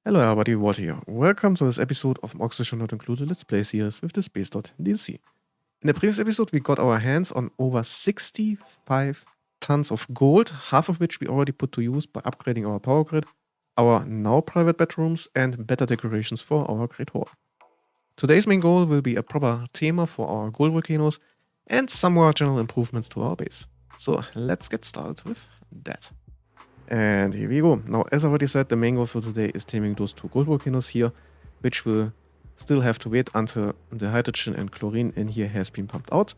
Hello everybody, Walter here. Welcome to this episode of Oxygen Not Included Let's Play series with the Space Dot DLC. In the previous episode we got our hands on over 65 tons of gold, half of which we already put to use by upgrading our power grid, our now private bedrooms, and better decorations for our Great Hall. Today's main goal will be a proper tamer for our gold volcanoes and some more general improvements to our base. So let's get started with that. And here we go. Now, as I already said, the main goal for today is taming those two gold volcanoes here, which will still have to wait until the hydrogen and chlorine in here has been pumped out,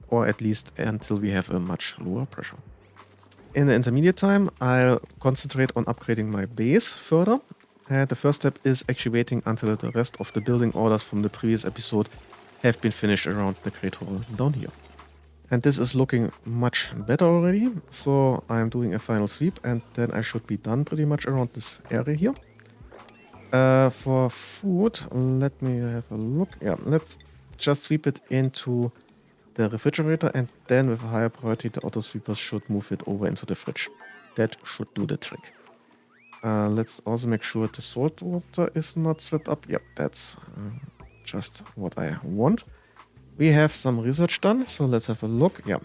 or at least until we have a much lower pressure. In the intermediate time, I'll concentrate on upgrading my base further. And the first step is actually waiting until the rest of the building orders from the previous episode have been finished around the Great Hall down here. And this is looking much better already, so I'm doing a final sweep and then I should be done pretty much around this area here. For food, let me have a look. Yeah, let's just sweep it into the refrigerator and then with a higher priority the auto sweepers should move it over into the fridge. That should do the trick. Let's also make sure the salt water is not swept up. Yep, that's just what I want. We have some research done, so let's have a look. Yeah,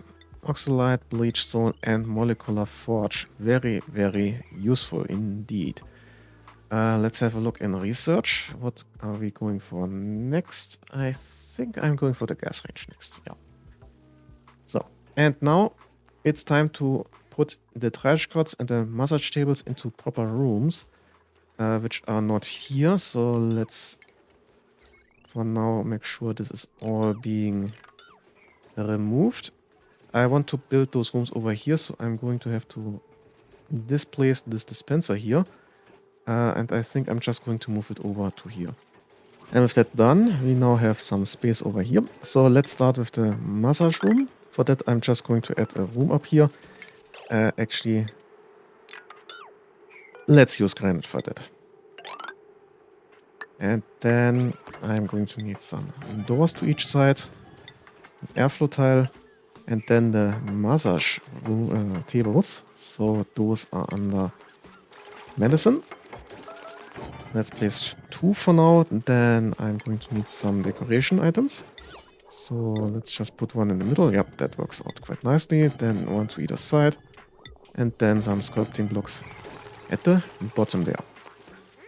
oxalite, bleach stone, and molecular forge. Very, very useful indeed. Let's have a look in research. What are we going for next? I think I'm going for the gas range next. Yeah. So, and now it's time to put the trash cots and the massage tables into proper rooms, which are not here. So let's for now make sure this is all being removed. I want to build those rooms over here, so I'm going to have to displace this dispenser here. And I think I'm just going to move it over to here. And with that done, we now have some space over here. So let's start with the massage room. For that, I'm just going to add a room up here. Actually, let's use granite for that. And then I'm going to need some doors to each side, an airflow tile, and then the massage room, tables. So those are under medicine. Let's place 2 for now. Then I'm going to need some decoration items. So let's just put one in the middle. Yep, that works out quite nicely. Then one to either side. And then some sculpting blocks at the bottom there.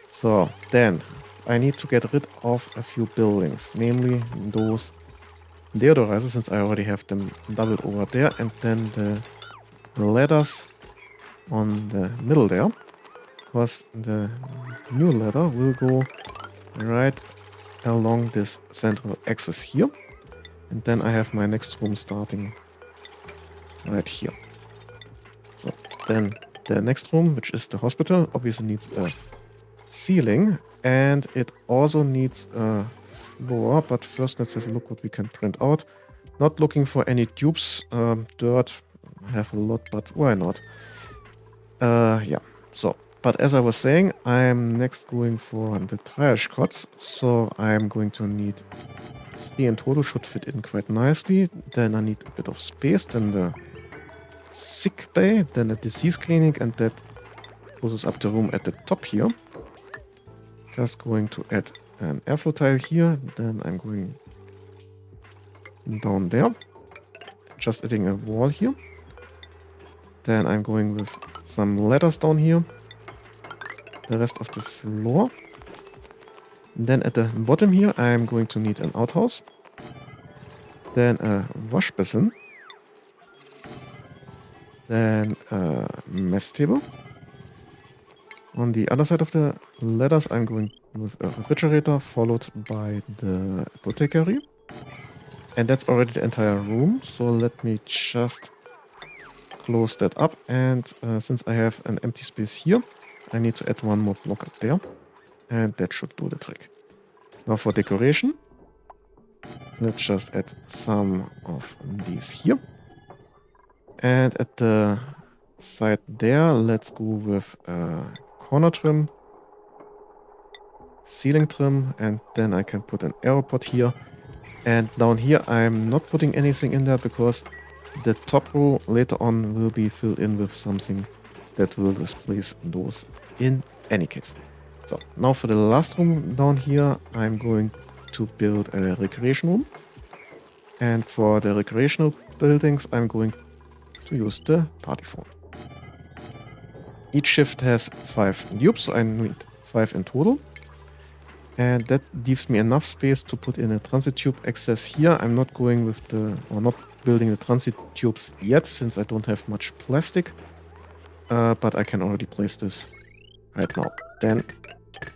So then I need to get rid of a few buildings, namely those deodorizers, since I already have them doubled over there, and then the ladders on the middle there, because the new ladder will go right along this central axis here, and then I have my next room starting right here. So then the next room, which is the hospital, obviously needs a ceiling, and it also needs a floor, but first let's have a look what we can print out. Not looking for any tubes, dirt, I have a lot, but why not? Yeah, so, but as I was saying, I'm next going for the trash cots, so I'm going to need 3 in total, should fit in quite nicely. Then I need a bit of space, then the sick bay, then a disease clinic, and that closes up the room at the top here. Just going to add an airflow tile here, then I'm going down there, just adding a wall here. Then I'm going with some ladders down here, the rest of the floor. Then at the bottom here I'm going to need an outhouse, then a wash basin, then a mess table. On the other side of the ladders, I'm going with a refrigerator, followed by the apothecary. And that's already the entire room, so let me just close that up. And since I have an empty space here, I need to add one more block up there. And that should do the trick. Now for decoration, let's just add some of these here. And at the side there, let's go with corner trim, ceiling trim, and then I can put an aeropod here. And down here I'm not putting anything in there because the top row later on will be filled in with something that will displace those in any case. So, now for the last room down here, I'm going to build a recreation room. And for the recreational buildings, I'm going to use the party phone. Each shift has 5 dupes, so I need 5 in total. And that leaves me enough space to put in a transit tube access here. I'm not going with not building the transit tubes yet, since I don't have much plastic. But I can already place this right now. Then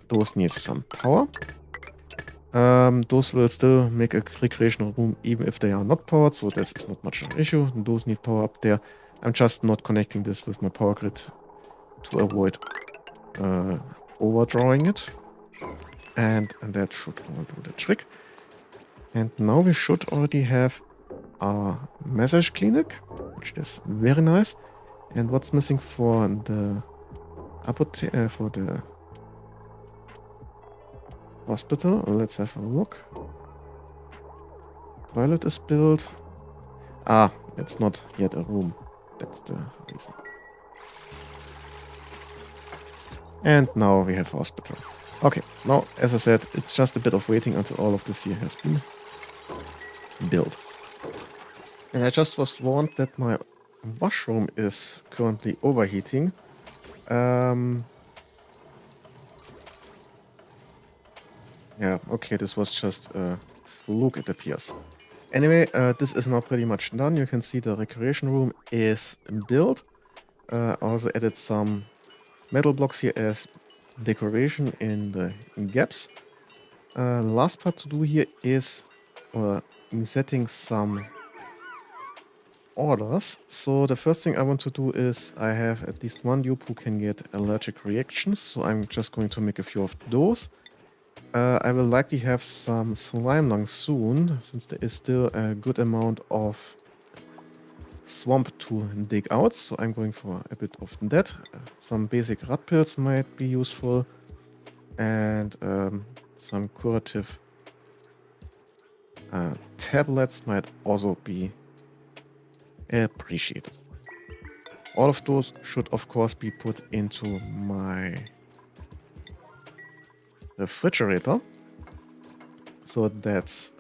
those need some power. Those will still make a recreational room even if they are not powered, so this is not much of an issue. Those need power up there. I'm just not connecting this with my power grid to avoid overdrawing it. And that should all do the trick. And now we should already have our massage clinic, which is very nice. And what's missing for the for the hospital? Let's have a look. Toilet is built. Ah, it's not yet a room. That's the reason. And now we have hospital. Okay, now, as I said, it's just a bit of waiting until all of this here has been built. And I just was warned that my washroom is currently overheating. Yeah, okay, this was just a fluke, it appears. Anyway, this is now pretty much done. You can see the recreation room is built. Also added some metal blocks here as decoration in the gaps. Last part to do here is in setting some orders. So the first thing I want to do is I have at least one dupe who can get allergic reactions. So I'm just going to make a few of those. I will likely have some slime lungs soon, since there is still a good amount of swamp to dig out. So I'm going for a bit of that. Some basic rat pills might be useful. And some curative tablets might also be appreciated. All of those should, of course, be put into my refrigerator. So that's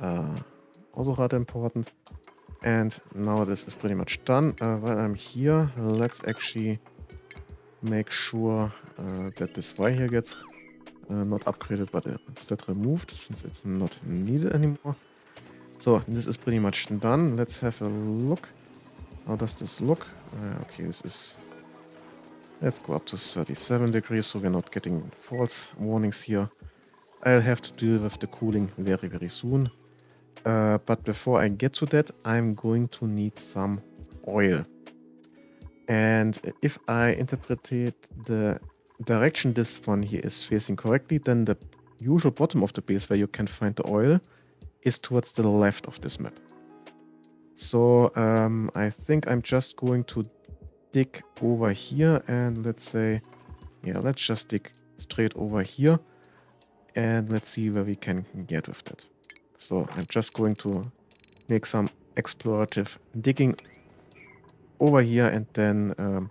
also rather important. And now this is pretty much done. While I'm here, let's actually make sure that this Y here gets not upgraded, but instead removed, since it's not needed anymore. So this is pretty much done. Let's have a look. How does this look? Okay, this is... Let's go up to 37 degrees, so we're not getting false warnings here. I'll have to deal with the cooling very, very soon. But before I get to that, I'm going to need some oil. And if I interpreted the direction this one here is facing correctly, then the usual bottom of the base where you can find the oil is towards the left of this map. So I think I'm just going to dig over here and let's say, yeah, let's just dig straight over here and let's see where we can get with that. So I'm just going to make some explorative digging over here and then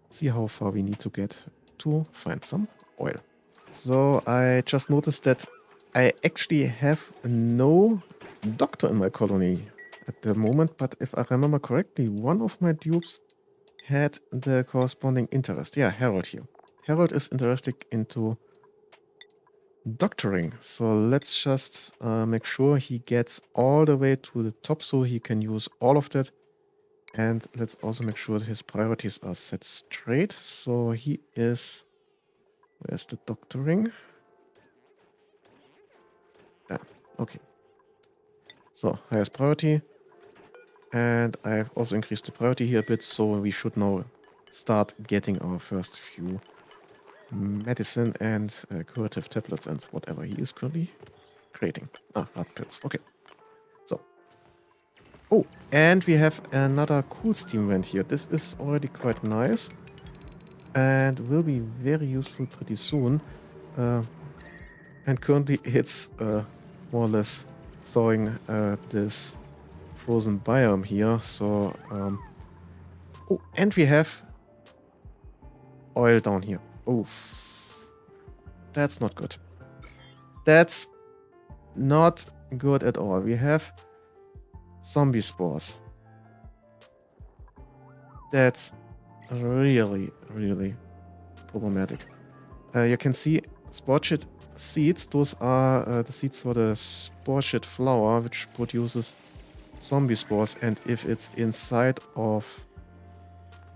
see how far we need to get to find some oil. So I just noticed that I actually have no doctor in my colony at the moment, but if I remember correctly, one of my dupes had the corresponding interest. Yeah, Harold here. Harold is interested into doctoring. So let's just make sure he gets all the way to the top so he can use all of that. And let's also make sure that his priorities are set straight. So he is... Where's the doctoring? Yeah, okay. So, highest priority. And I've also increased the priority here a bit, so we should now start getting our first few medicine and curative tablets and whatever he is currently creating. Ah, rat pills. Okay. So. Oh, and we have another cool steam vent here. This is already quite nice and will be very useful pretty soon. And currently it's more or less thawing this frozen biome here. So, oh, and we have oil down here. Oh, That's not good. That's not good at all. We have zombie spores. That's really, really problematic. You can see spore-shit seeds. Those are the seeds for the spore-shit flower, which produces zombie spores. And if it's inside of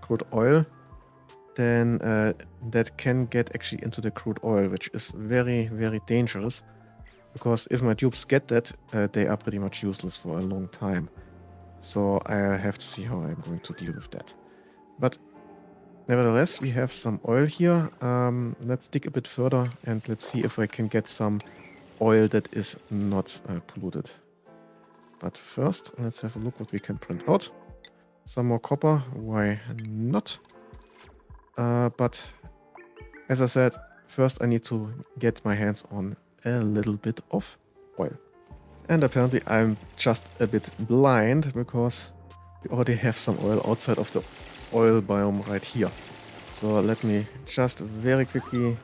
crude oil, then that can get actually into the crude oil, which is very, very dangerous. Because if my dupes get that, they are pretty much useless for a long time. So I have to see how I'm going to deal with that. But nevertheless, we have some oil here. Let's dig a bit further and let's see if I can get some oil that is not polluted. But first, let's have a look what we can print out. Some more copper, why not? But as I said, first I need to get my hands on a little bit of oil. And apparently I'm just a bit blind because we already have some oil outside of the oil biome right here. So let me just very quickly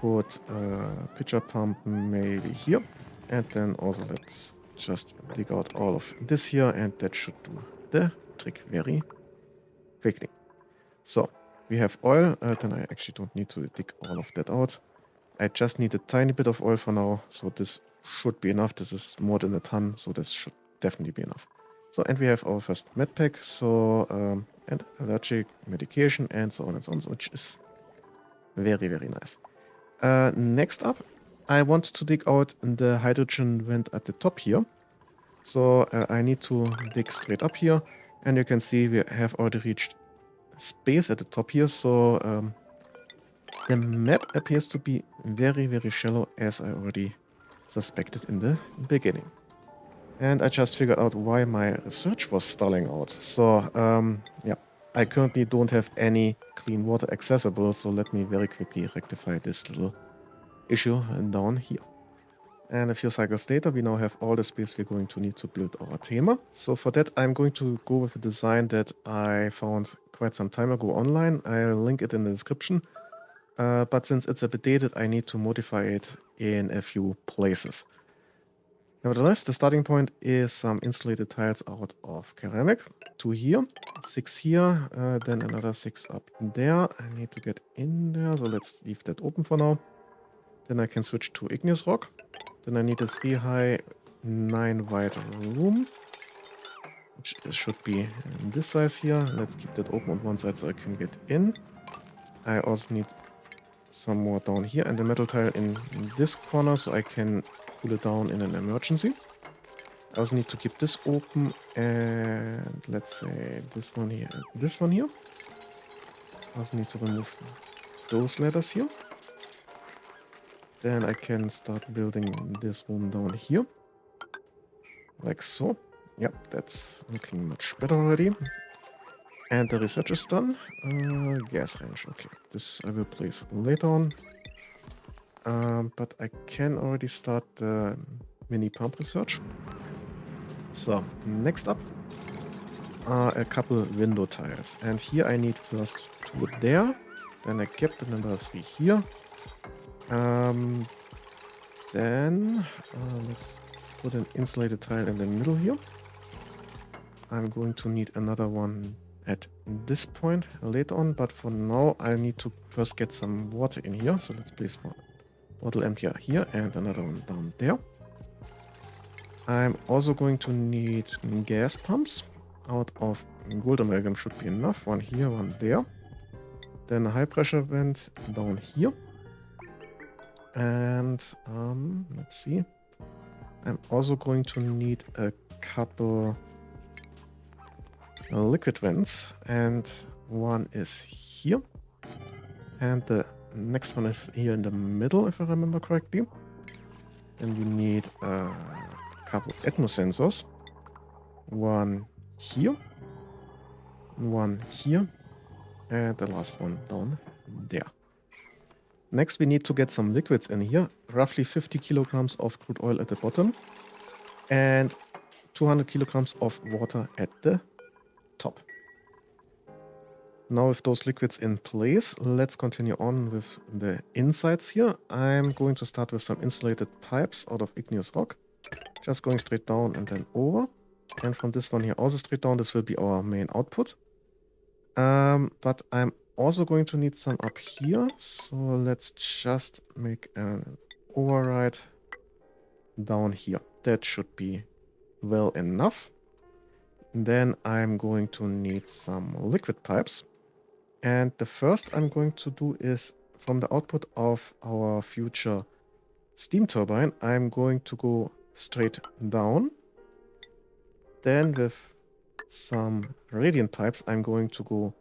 put a pitcher pump maybe here. And then also let's just dig out all of this here, and that should do the trick very quickly. So we have oil, then I actually don't need to dig all of that out. I just need a tiny bit of oil for now, so this should be enough. This is more than a ton, so this should definitely be enough. So, and we have our first med pack, so, and allergic medication, and so on and so on, which is very, very nice. Next up, I want to dig out the hydrogen vent at the top here. So, I need to dig straight up here, and you can see we have already reached space at the top here, so, the map appears to be very, very shallow, as I already suspected in the beginning. And I just figured out why my research was stalling out. So, yeah, I currently don't have any clean water accessible, so let me very quickly rectify this little issue down here. And a few cycles later, we now have all the space we're going to need to build our tamer. So for that, I'm going to go with a design that I found quite some time ago online. I'll link it in the description. But since it's a bit dated, I need to modify it in a few places. Nevertheless, the starting point is some insulated tiles out of ceramic. 2 here, 6 here, then another 6 up there. I need to get in there, so let's leave that open for now. Then I can switch to igneous rock. Then I need a 3 high, 9 wide room, which should be this size here. Let's keep that open on one side so I can get in. I also need some more down here and the metal tile in this corner so I can cool it down in an emergency. I also need to keep this open and let's say this one here and this one here. I also need to remove those ladders here. Then I can start building this one down here. Like so. Yep, that's looking much better already. And the research is done. Gas range, okay. This I will place later on. But I can already start the mini pump research. So, next up are a couple window tiles. And here I need first 2 there. Then I kept the number 3 here. Then let's put an insulated tile in the middle here. I'm going to need another one at this point later on, but for now I need to first get some water in here. So let's place one bottle emptier here and another one down there. I'm also going to need gas pumps out of gold amalgam, should be enough. One here, one there. Then a high pressure vent down here. And let's see. I'm also going to need a couple liquid vents, and one is here, and the next one is here in the middle, if I remember correctly. Then we need a couple atmosensors, one here, one here, and the last one down there. Next, we need to get some liquids in here, roughly 50 kilograms of crude oil at the bottom, and 200 kilograms of water at the top. Now with those liquids in place, let's continue on with the insides here. I'm going to start with some insulated pipes out of igneous rock. Just going straight down and then over. And from this one here also straight down, this will be our main output. But I'm also going to need some up here. So let's just make an override down here. That should be well enough. Then I'm going to need some liquid pipes. And the first I'm going to do is from the output of our future steam turbine, I'm going to go straight down. Then with some radiant pipes, I'm going to go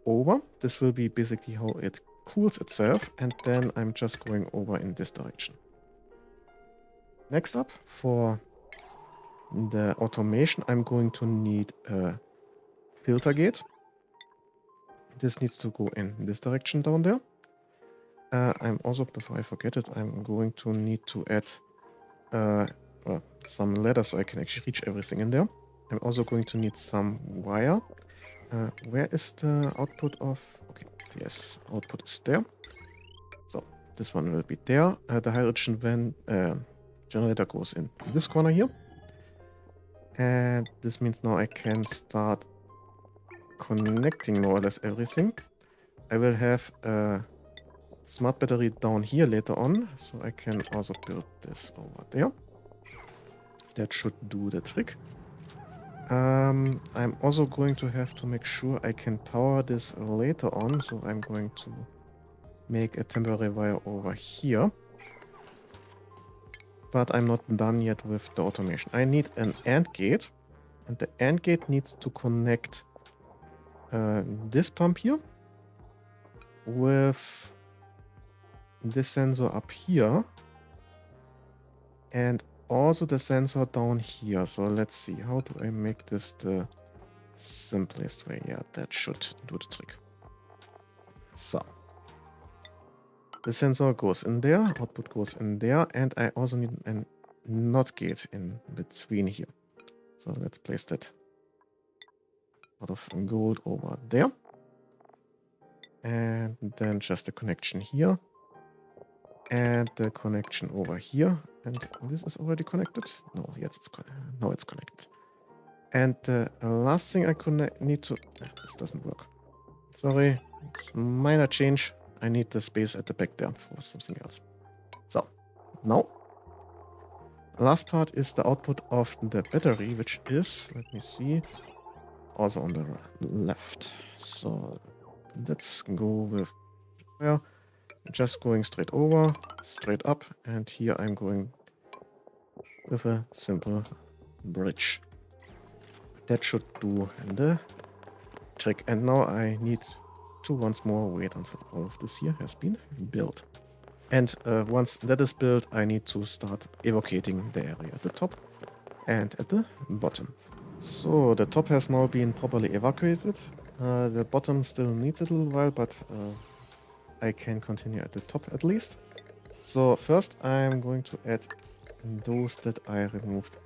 over. This will be basically how it cools itself. And then I'm just going over in this direction. Next up, for the automation, I'm going to need a filter gate. This needs to go in this direction down there. I'm also, before I forget it, I'm going to need to add some ladders so I can actually reach everything in there. I'm also going to need some wire. Where is the output of... Okay, yes, output is there. So this one will be there. The hydrogen generator goes in this corner here. And this means now I can start connecting more or less everything. I will have a smart battery down here later on, so I can also build this over there. That should do the trick. I'm also going to have to make sure I can power this later on, so I'm going to make a temporary wire over here. But I'm not done yet with the automation. I need an AND gate, and the AND gate needs to connect this pump here with this sensor up here and also the sensor down here. So let's see, how do I make this the simplest way? Yeah, that should do the trick. So the sensor goes in there, output goes in there, and I also need a NOT gate in between here. So let's place that out of gold over there. And then just a connection here. And the connection over here. And this is already connected? No, yes, now it's connected. And the last thing I need to... This doesn't work. Sorry, it's a minor change. I need the space at the back there for something else. So, now. Last part is the output of the battery, which is, let me see, also on the left. So let's go with just going straight over, straight up, and here I'm going with a simple bridge. That should do the trick. And now I need to once more wait until all of this here has been built. And once that is built, I need to start evacuating the area at the top and at the bottom. So the top has now been properly evacuated. The bottom still needs a little while, but I can continue at the top at least. So first I'm going to add those that I removed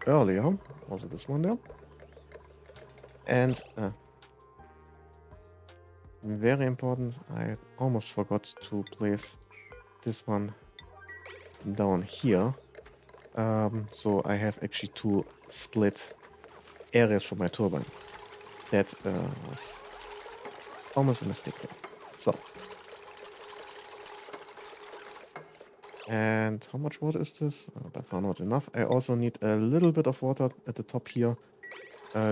earlier. Also this one there. And very important, I almost forgot to place this one down here. So I have actually two split areas for my turbine. That was almost a mistake there. So. And how much water is this? By far not enough. I also need a little bit of water at the top here.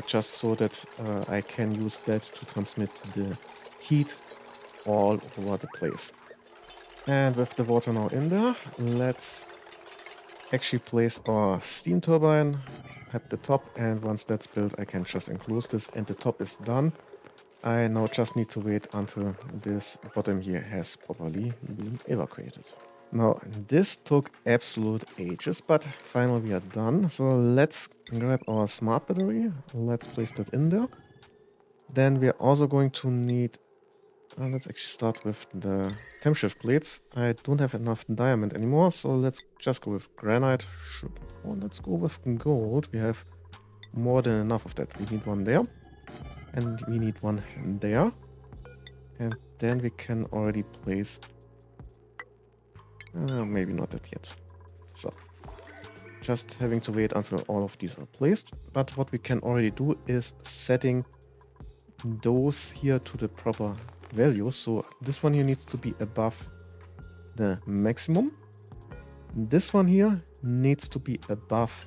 Just so that I can use that to transmit the heat all over the place. And with the water now in there, let's actually place our steam turbine at the top. And once that's built, I can just enclose this and the top is done. I now just need to wait until this bottom here has properly been evacuated. Now, this took absolute ages, but finally we are done. So let's grab our smart battery. Let's place that in there. Then we are also going to need... let's actually start with the temp shift plates. I don't have enough diamond anymore, so let's just go with granite. Oh, let's go with gold. We have more than enough of that. We need one there. And we need one there. And then we can already place... maybe not that yet. So, just having to wait until all of these are placed. But what we can already do is setting those here to the proper value. So this one here needs to be above the maximum. This one here needs to be above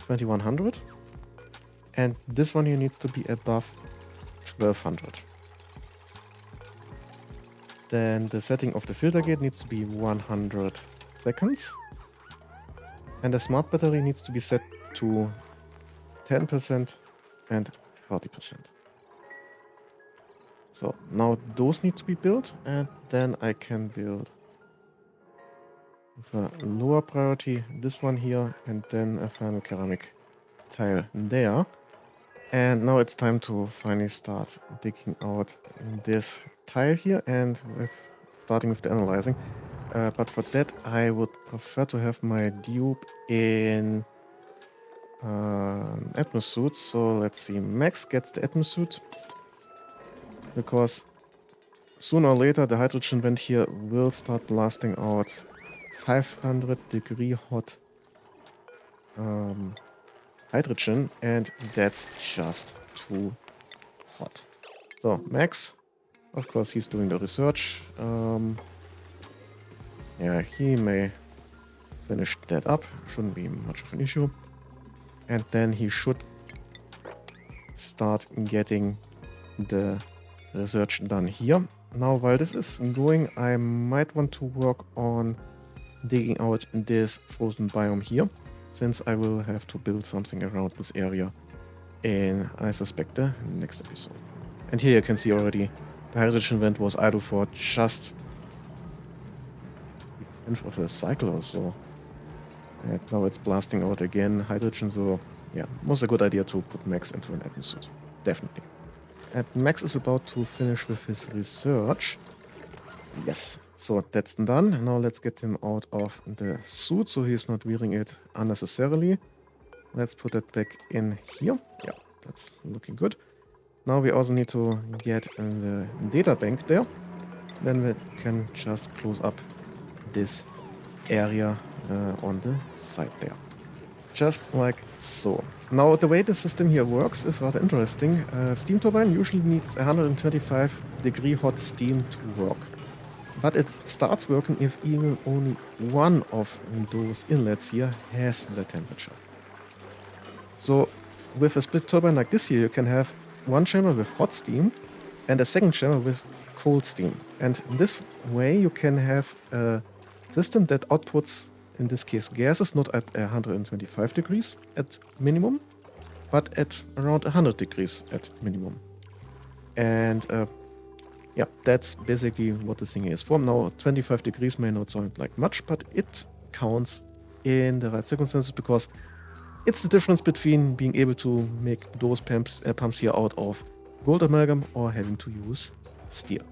2100. And this one here needs to be above 1200. Then the setting of the filter gate needs to be 100 seconds. And the smart battery needs to be set to 10% and 40%. So now those need to be built, and then I can build with a lower priority this one here, and then a final ceramic tile there. And now it's time to finally start digging out this tile here, and starting with the analyzing. But for that, I would prefer to have my dupe in atmosuit. So let's see, Max gets the atmosuit, because sooner or later the hydrogen vent here will start blasting out 500-degree hot hydrogen, and that's just too hot. So Max, of course, he's doing the research. Yeah, he may finish that up. Shouldn't be much of an issue. And then he should start getting the research done here. Now, while this is going, I might want to work on digging out this frozen biome here, since I will have to build something around this area in, I suspect, the next episode. And here you can see already the hydrogen vent was idle for just the end of a cycle or so. And now it's blasting out again hydrogen, so yeah, was a good idea to put Max into an atmosuit. Definitely. And Max is about to finish with his research. Yes, so that's done. Now let's get him out of the suit so he's not wearing it unnecessarily. Let's put it back in here. Yeah, that's looking good. Now we also need to get the data bank there. Then we can just close up this area on the side there. Just like so. Now the way the system here works is rather interesting. Steam turbine usually needs 125-degree hot steam to work. But it starts working if even only one of those inlets here has the temperature. So with a split turbine like this here, you can have one chamber with hot steam and a second chamber with cold steam. And this way you can have a system that outputs, in this case, gases not at 125 degrees at minimum, but at around 100 degrees at minimum. And yeah, that's basically what the thing is for. Now, 25 degrees may not sound like much, but it counts in the right circumstances, because it's the difference between being able to make those pumps here out of gold amalgam or having to use steel.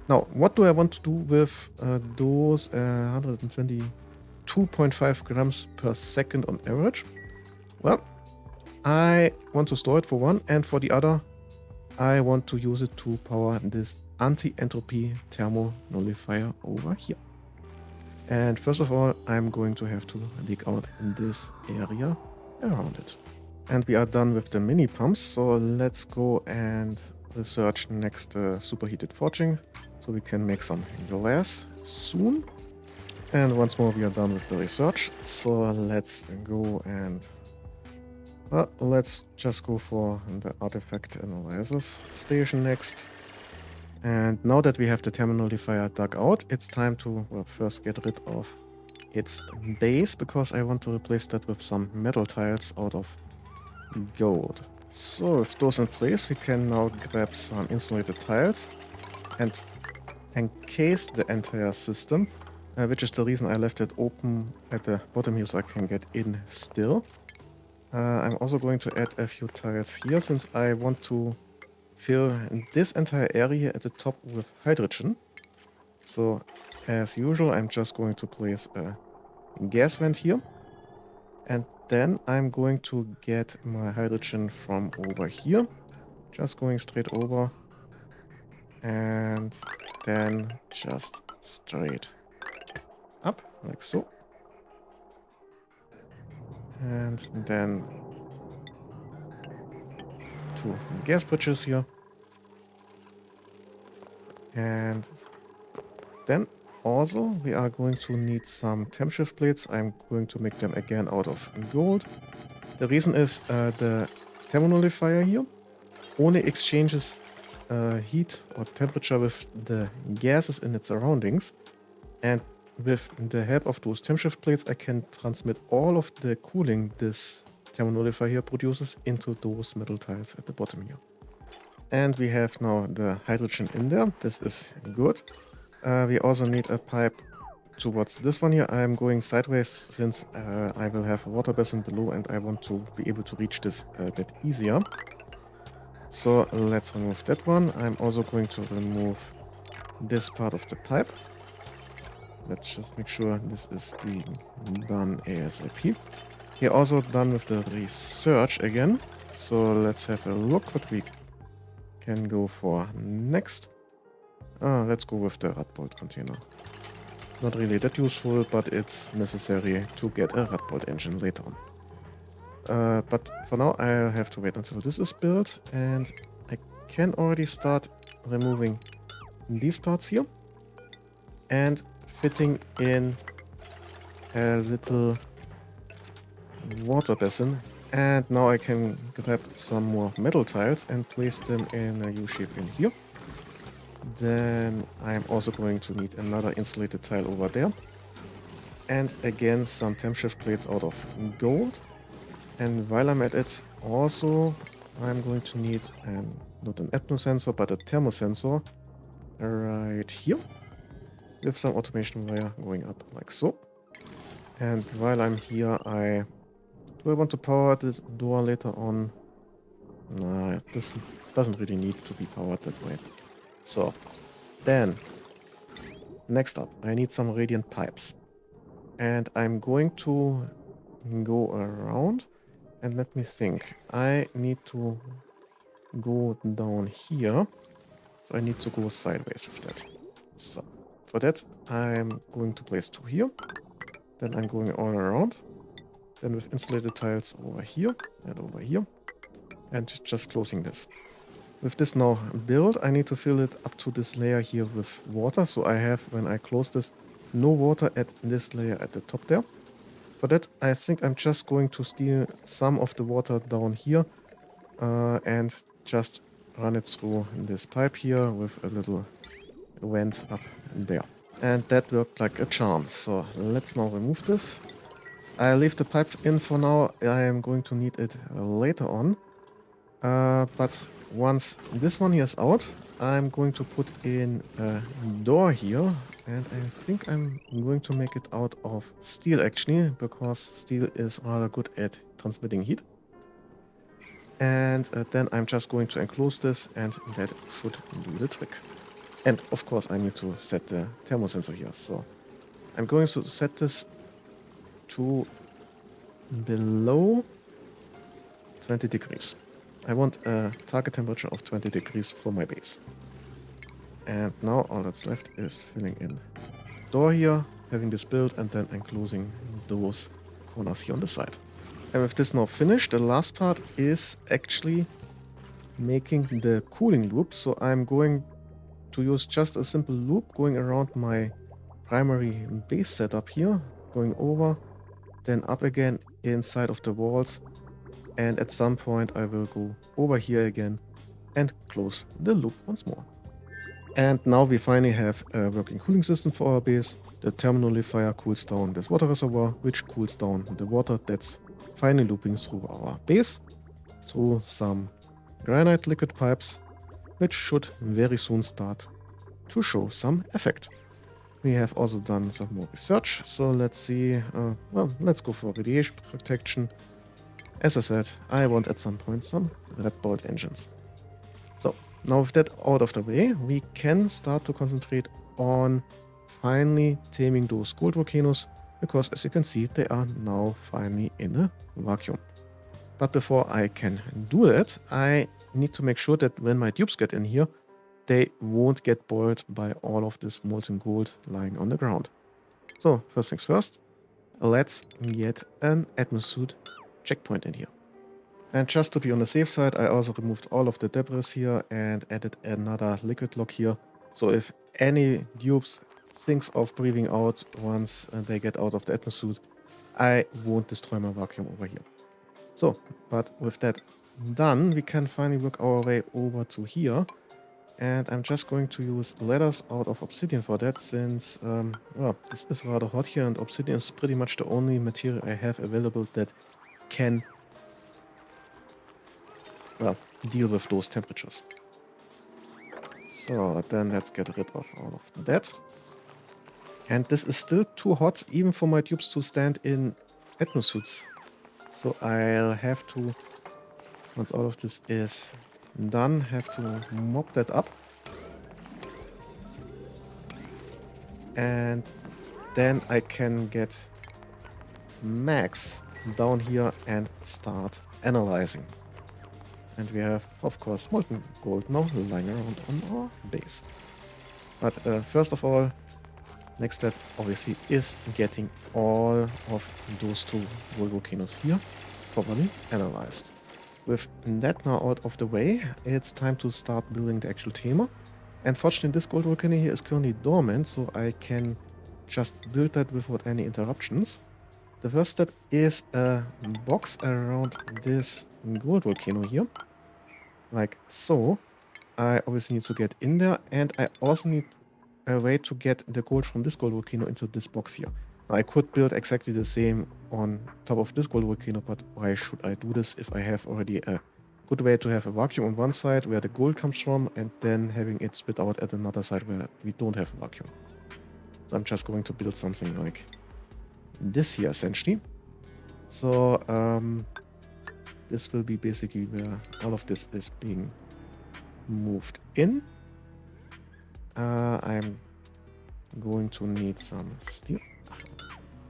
Now, what do I want to do with those 122.5 grams per second on average? Well, I want to store it for one, and for the other, I want to use it to power this anti-entropy thermo nullifier over here. And first of all, I'm going to have to dig out in this area around it. And we are done with the mini pumps, so let's go and research next superheated forging, so we can make some glass soon. And once more, we are done with the research, so let's go and let's just go for the artifact analysis station next. And now that we have the thermal nullifier dug out, it's time to first get rid of its base, because I want to replace that with some metal tiles out of gold. So with those in place, we can now grab some insulated tiles and encase the entire system, which is the reason I left it open at the bottom here so I can get in still. I'm also going to add a few tiles here, since I want to fill this entire area at the top with hydrogen. So as usual, I'm just going to place a gas vent here. And then I'm going to get my hydrogen from over here. Just going straight over. And then just straight up, like so. And then 2 gas bridges here. And then also we are going to need some temp shift plates. I'm going to make them again out of gold. The reason is the thermonullifier here only exchanges heat or temperature with the gases in its surroundings. And with the help of those temp shift plates, I can transmit all of the cooling this thermonullifier here produces into those metal tiles at the bottom here. And we have now the hydrogen in there. This is good. We also need a pipe towards this one here. I'm going sideways since I will have a water basin below and I want to be able to reach this a bit easier. So let's remove that one. I'm also going to remove this part of the pipe. Let's just make sure this is being done ASAP. We're also done with the research again. So let's have a look what we can go for next. Let's go with the Radbold container. Not really that useful, but it's necessary to get a Radbold engine later on. But for now, I'll have to wait until this is built, and I can already start removing these parts here and fitting in a little water basin. And now I can grab some more metal tiles and place them in a U-shape in here. Then I'm also going to need another insulated tile over there. And again, some temp shift plates out of gold. And while I'm at it, also I'm going to need not an atmosensor, but a thermosensor right here. With some automation wire going up like so. And while I'm here, do I want to power this door later on? Nah, this doesn't really need to be powered that way. So, then, next up, I need some radiant pipes. And I'm going to go around, and let me think. I need to go down here, so I need to go sideways with that. So, for that, I'm going to place 2 here. Then I'm going all around. Then with insulated tiles over here and over here. And just closing this. With this now built, I need to fill it up to this layer here with water. So I have, when I close this, no water at this layer at the top there. For that, I think I'm just going to steal some of the water down here and just run it through this pipe here with a little vent up there. And that worked like a charm. So let's now remove this. I'll leave the pipe in for now. I am going to need it later on. But once this one here is out, I'm going to put in a door here. And I think I'm going to make it out of steel actually, because steel is rather good at transmitting heat. And then I'm just going to enclose this, and that should do the trick. And of course I need to set the thermosensor here. So I'm going to set this to below 20 degrees. I want a target temperature of 20 degrees for my base. And now all that's left is filling in door here, having this built, and then enclosing those corners here on the side. And with this now finished, the last part is actually making the cooling loop. So I'm going to use just a simple loop going around my primary base setup here, going over, then up again inside of the walls, and at some point I will go over here again and close the loop once more. And now we finally have a working cooling system for our base. The thermonullifier cools down this water reservoir, which cools down the water that's finally looping through our base, through some granite liquid pipes, which should very soon start to show some effect. We have also done some more research, so let's see, well, let's go for radiation protection. As I said, I want at some point some Radbold engines. So, now with that out of the way, we can start to concentrate on finally taming those gold volcanoes, because as you can see, they are now finally in a vacuum. But before I can do that, I need to make sure that when my dupes get in here, they won't get boiled by all of this molten gold lying on the ground. So, first things first, let's get an atmosuit checkpoint in here. And just to be on the safe side, I also removed all of the debris here and added another liquid lock here. So if any dupes thinks of breathing out once they get out of the atmosuit, I won't destroy my vacuum over here. So, but with that done, we can finally work our way over to here. And I'm just going to use ladders out of obsidian for that, since, well, this is rather hot here, and obsidian is pretty much the only material I have available that can, well, deal with those temperatures. So, then let's get rid of all of that. And this is still too hot, even for my tubes to stand in atmosuits. So I'll have to, once all of this is done, have to mop that up. And then I can get Max down here and start analyzing. And we have, of course, molten gold now lying around on our base. But first of all, next step obviously is getting all of those two gold volcanoes here properly analyzed. With that now out of the way, it's time to start building the actual tamer. And fortunately, this gold volcano here is currently dormant, so I can just build that without any interruptions. The first step is a box around this gold volcano here, like so. I obviously need to get in there, and I also need a way to get the gold from this gold volcano into this box here. Now, I could build exactly the same on top of this gold volcano, but why should I do this if I have already a good way to have a vacuum on one side where the gold comes from, and then having it spit out at another side where we don't have a vacuum. So I'm just going to build something like this here essentially. So this will be basically where all of this is being moved in. I'm going to need some steel.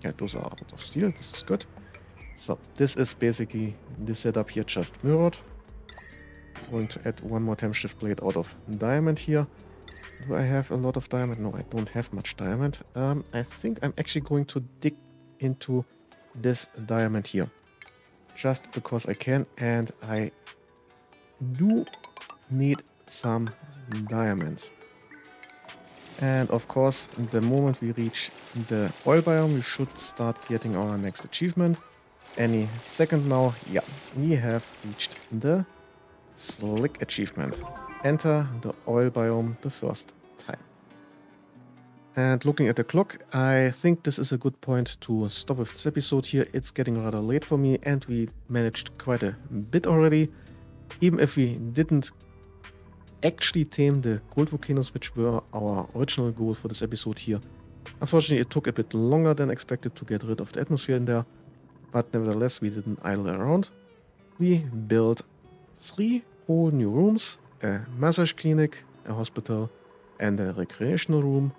Yeah, those are out of steel. This is good. So this is basically this setup here just mirrored. I'm going to add one more time shift blade out of diamond here. Do I have a lot of diamond? No, I don't have much diamond. I think I'm actually going to dig into this diamond here. Just because I can, and I do need some diamond. And of course, the moment we reach the oil biome, we should start getting our next achievement. Any second now, yeah, we have reached the slick achievement. Enter the oil biome the first time. And looking at the clock, I think this is a good point to stop with this episode here. It's getting rather late for me, and we managed quite a bit already. Even if we didn't actually tame the gold volcanoes, which were our original goal for this episode here. Unfortunately, it took a bit longer than expected to get rid of the atmosphere in there, but nevertheless, we didn't idle around. We built 3 whole new rooms, a massage clinic, a hospital, and a recreational room.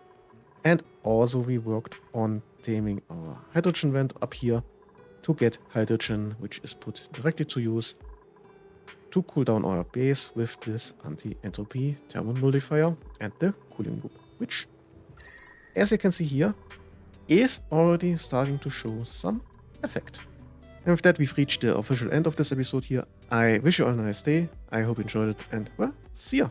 And also we worked on taming our hydrogen vent up here to get hydrogen, which is put directly to use to cool down our base with this anti-entropy thermal nullifier and the cooling loop, which, as you can see here, is already starting to show some effect. And with that, we've reached the official end of this episode here. I wish you all a nice day. I hope you enjoyed it, and well, see ya!